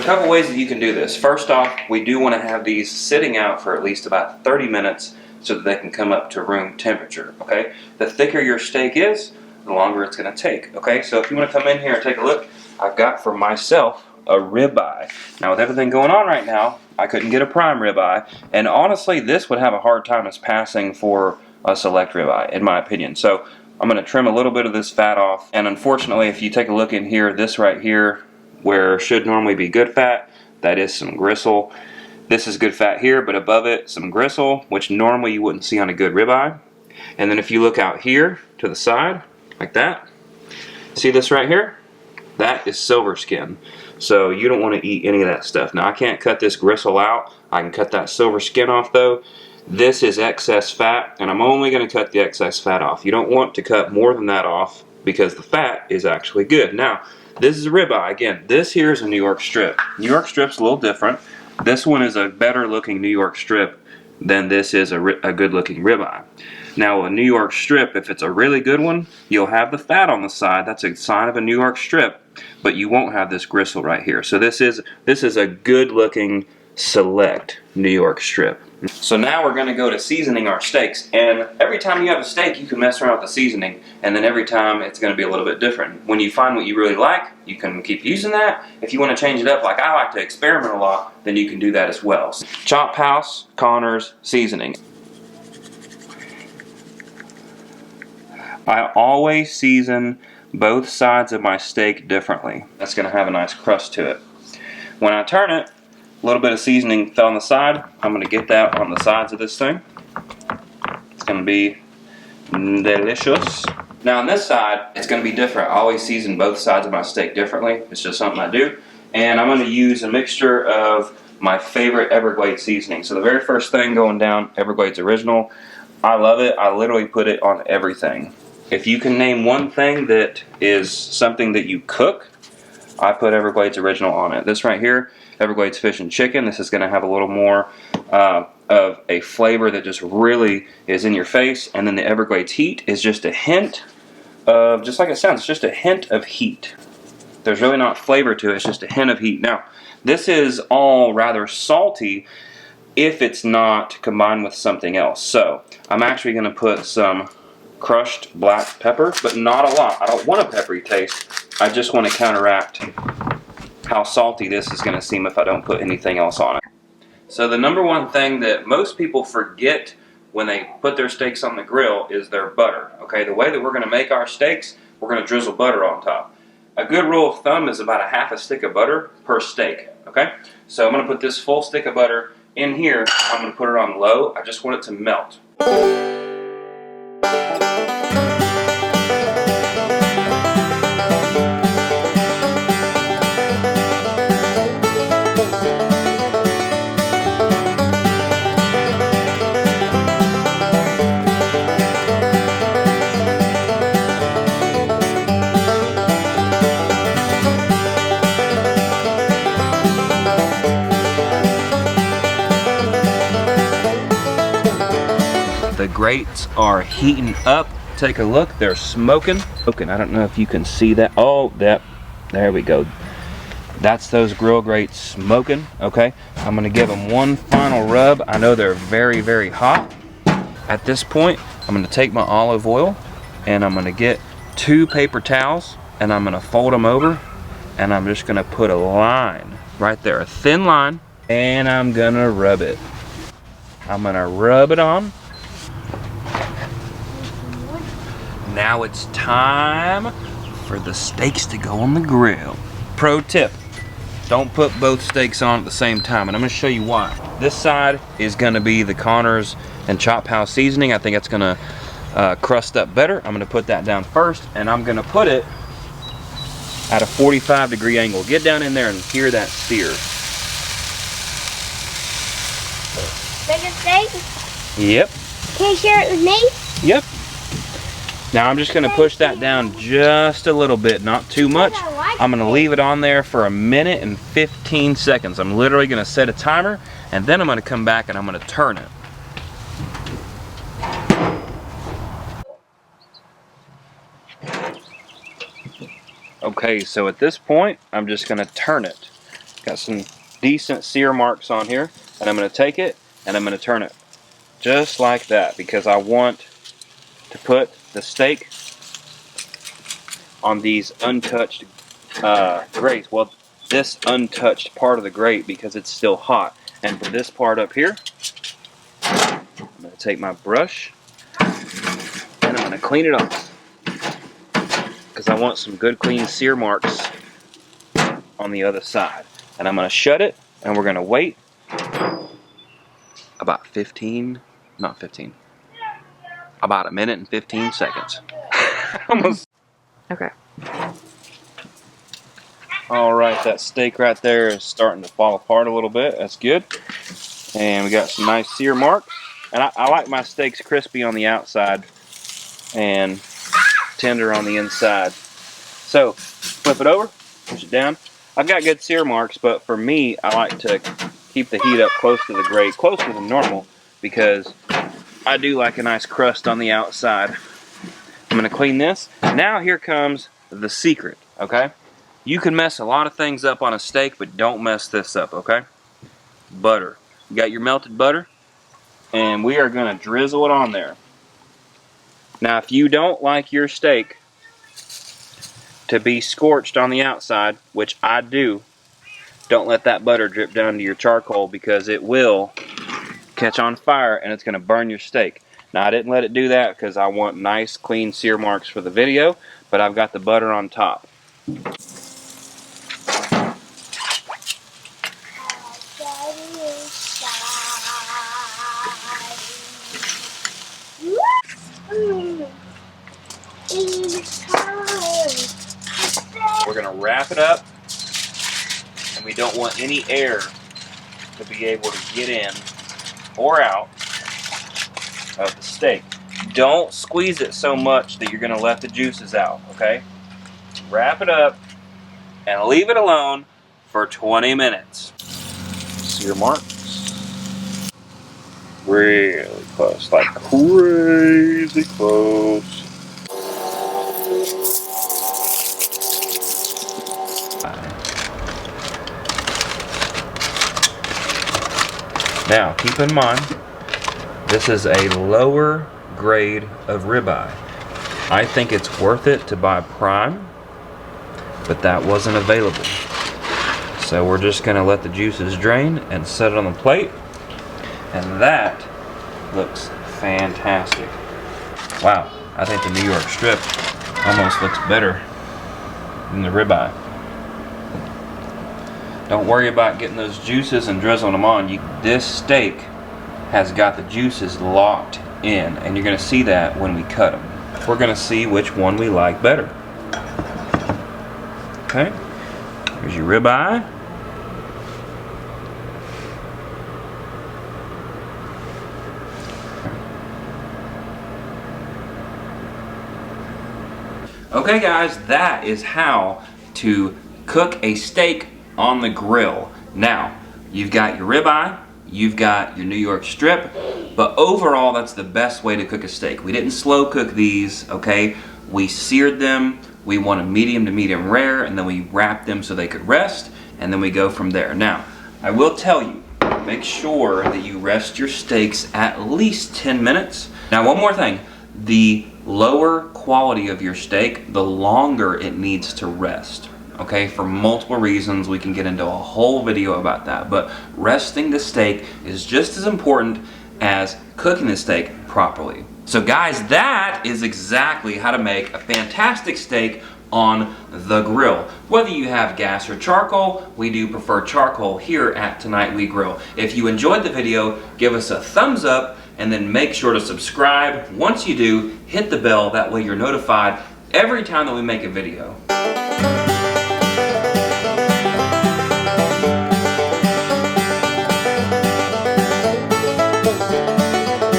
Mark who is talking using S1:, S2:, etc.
S1: couple ways that you can do this. First off, we do want to have these sitting out for at least about 30 minutes so that they can come up to room temperature, okay? The thicker your steak is, the longer it's going to take, okay? So if you want to come in here and take a look, I've got for myself a ribeye. Now with everything going on right now, I couldn't get a prime ribeye, and honestly this would have a hard time as passing for a select ribeye, in my opinion. So I'm going to trim a little bit of this fat off, and unfortunately if you take a look in here, this right here, where should normally be good fat, that is some gristle. This is good fat here, but above it, some gristle, which normally you wouldn't see on a good ribeye. And then if you look out here to the side, like that, see this right here? That is silver skin. So you don't want to eat any of that stuff. Now I can't cut this gristle out. I can cut that silver skin off though. This is excess fat, and I'm only going to cut the excess fat off. You don't want to cut more than that off because the fat is actually good. Now, this is a ribeye. Again, this here is a New York strip. New York strip's a little different. This one is a better looking New York strip than this is a good looking ribeye. Now a New York strip, if it's a really good one, you'll have the fat on the side. That's a sign of a New York strip, but you won't have this gristle right here. So this is a good looking select New York strip. So now we're going to go to seasoning our steaks, and every time you have a steak you can mess around with the seasoning, and then every time it's going to be a little bit different. When you find what you really like, you can keep using that. If you want to change it up, like I like to experiment a lot, then you can do that as well. Chop House Connors seasoning. I always season both sides of my steak differently. That's going to have a nice crust to it. When I turn it, a little bit of seasoning fell on the side. I'm going to get that on the sides of this thing. It's going to be delicious. Now on this side, it's going to be different. I always season both sides of my steak differently. It's just something I do. And I'm going to use a mixture of my favorite Everglades seasoning. So the very first thing going down, Everglades Original. I love it. I literally put it on everything. If you can name one thing that is something that you cook, I put Everglades Original on it. This right here, Everglades Fish and Chicken. This is going to have a little more of a flavor that just really is in your face. And then the Everglades Heat is just a hint of, just like it sounds, it's just a hint of heat. There's really not flavor to it, it's just a hint of heat. Now, this is all rather salty if it's not combined with something else. So, I'm actually going to put some crushed black pepper, but not a lot. I don't want a peppery taste. I just want to counteract how salty this is going to seem if I don't put anything else on it. So the number one thing that most people forget when they put their steaks on the grill is their butter. Okay, the way that we're going to make our steaks, we're going to drizzle butter on top. A good rule of thumb is about a half a stick of butter per steak. Okay, so I'm going to put this full stick of butter in here. I'm going to put it on low. I just want it to melt. The grates are heating up. Take a look, they're smoking. I don't know if you can see that. Oh, there we go. That's those grill grates smoking. Okay, I'm gonna give them one final rub. I know they're very, very hot. At this point, I'm gonna take my olive oil and I'm gonna get 2 paper towels and I'm gonna fold them over and I'm just gonna put a line right there, a thin line, and I'm gonna rub it. I'm gonna rub it on. Now it's time for the steaks to go on the grill. Pro tip, don't put both steaks on at the same time, and I'm going to show you why. This side is going to be the Connors and Chop House seasoning. I think it's going to crust up better. I'm going to put that down first, and I'm going to put it at a 45-degree angle. Get down in there and hear that sear.
S2: Bigger steak?
S1: Yep.
S2: Can you share it with me?
S1: Yep. Now I'm just going to push that down just a little bit, not too much. I'm going to leave it on there for 1 minute and 15 seconds. I'm literally going to set a timer, and then I'm going to come back and I'm going to turn it. Okay, so at this point, I'm just going to turn it. Got some decent sear marks on here, and I'm going to take it and I'm going to turn it just like that because I want to put the steak on these untouched grates. Well, this untouched part of the grate because it's still hot. And for this part up here, I'm going to take my brush and I'm going to clean it off because I want some good clean sear marks on the other side. And I'm going to shut it and we're going to wait about about a minute and 15 seconds. Almost.
S3: Okay.
S1: Alright, that steak right there is starting to fall apart a little bit. That's good. And we got some nice sear marks. And I like my steaks crispy on the outside and tender on the inside. So, flip it over, push it down. I've got good sear marks, but for me, I like to keep the heat up close to the grate, closer than normal, because I do like a nice crust on the outside. I'm going to clean this. Now here comes the secret, okay? You can mess a lot of things up on a steak, but don't mess this up, okay? Butter. You got your melted butter, and we are going to drizzle it on there. Now, if you don't like your steak to be scorched on the outside, which I do, don't let that butter drip down to your charcoal because it will catch on fire and it's going to burn your steak. Now, I didn't let it do that because I want nice, clean sear marks for the video, but I've got the butter on top. We're going to wrap it up, and we don't want any air to be able to get in or out of the steak. Don't squeeze it so much that you're going to let the juices out, okay? Wrap it up and leave it alone for 20 minutes. Sear marks. Really close, like crazy close. Now, keep in mind, this is a lower grade of ribeye. I think it's worth it to buy prime, but that wasn't available. So we're just gonna let the juices drain and set it on the plate. And that looks fantastic. Wow, I think the New York strip almost looks better than the ribeye. Don't worry about getting those juices and drizzling them on. This steak has got the juices locked in, and you're going to see that when we cut them. We're going to see which one we like better. Okay, here's your ribeye. Okay guys, that is how to cook a steak on the grill. Now, you've got your ribeye, you've got your New York strip, but overall that's the best way to cook a steak. We didn't slow cook these, okay? We seared them, we want a medium to medium rare, and then we wrapped them so they could rest, and then we go from there. Now, I will tell you, make sure that you rest your steaks at least 10 minutes. Now, one more thing, the lower quality of your steak, the longer it needs to rest. Okay, for multiple reasons. We can get into a whole video about that, but resting the steak is just as important as cooking the steak properly. So guys, that is exactly how to make a fantastic steak on the grill. Whether you have gas or charcoal, we do prefer charcoal here at Tonight We Grill. If you enjoyed the video, give us a thumbs up and then make sure to subscribe. Once you do, hit the bell, that way you're notified every time that we make a video.